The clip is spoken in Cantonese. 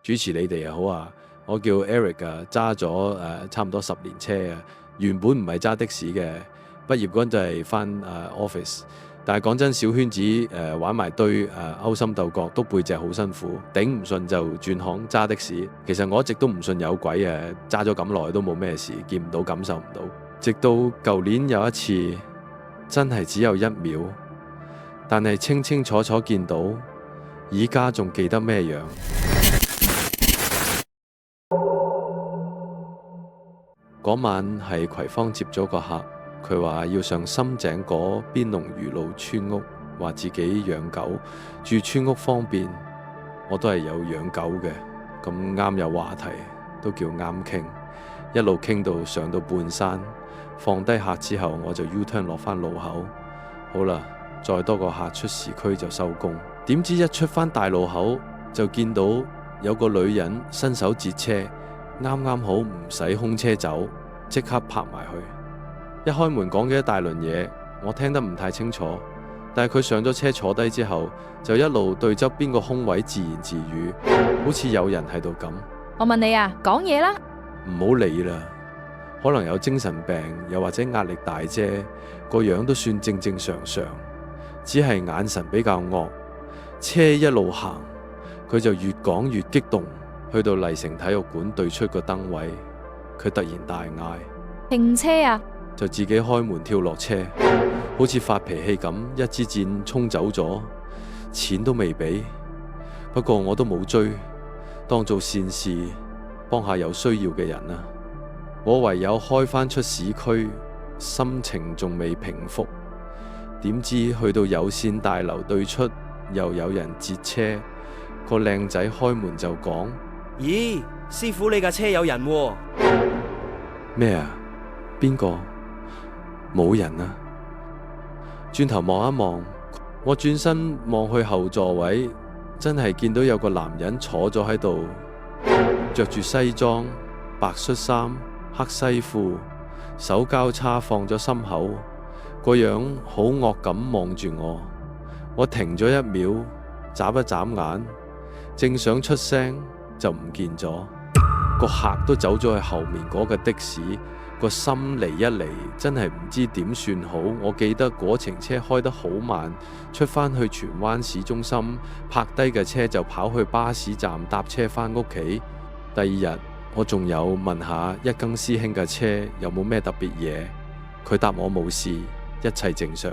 主持你哋又好啊，我叫 Eric 啊，揸咗差唔多10年車啊，原本唔係揸的士嘅，畢業嗰陣就係返office，但係講真，小圈子玩埋堆勾心鬥角，都背脊好辛苦，頂唔順就轉行揸的士。其實我一直都唔信有鬼啊，揸咗咁耐都冇咩事，見唔到感受唔到，直到舊年有一次真係只有1秒，但係清清楚楚見到，而家仲記得咩樣？嗰晚係葵芳接咗個客，佢話要上深井嗰邊龍魚路村屋，話自己養狗，住村屋方便。我都係有養狗嘅，咁啱有話題，都叫啱傾。一路傾到上到半山，放低客之後，我就 U-turn 落返路口。好啦，再多個客出市區就收工。點知一出返大路口，就見到有個女人伸手截車，啱啱好唔使空車走，即刻拍埋去。一開門講嘅一大輪嘢，我聽得唔太清楚，但係佢上咗車坐低之後，就一路對側邊個空位自言自語，好似有人喺度咁。我問你啊，講嘢啦！唔好理啦，可能有精神病，又或者壓力大啫，個樣都算正正常常，只係眼神比較惡。車一路行，佢就越講越激動，去到麗城體育館對出個燈位，佢突然大嗌：停車啊！就自己開門跳落車，好似發脾氣咁，一支箭衝走咗，錢都未俾。不過我都冇追，當做善事，幫下有需要嘅人啊。我唯有開返出市區，心情仲未平復。點知去到有線大樓對出，又有人截車。個靚仔開門就講：咦，師傅，你架車有人喎？咩啊？邊個？冇人啊！轉頭望一望，我轉身望去後座位，真係見到有個男人坐咗喺度，着住西裝、白恤衫、黑西褲，手交叉放咗心口，個樣好惡咁望住我。我停咗1秒，眨一眨眼，正想出聲就唔見咗。個客都走咗去後面嗰個的士。個心離一離，真係唔知點算好。我記得嗰程車開得好慢，出返去荃灣市中心，泊低嘅車就跑去巴士站搭車返屋企。第二日我仲有問下一更師兄嘅車有冇咩特別嘢，佢答我冇事，一切正常。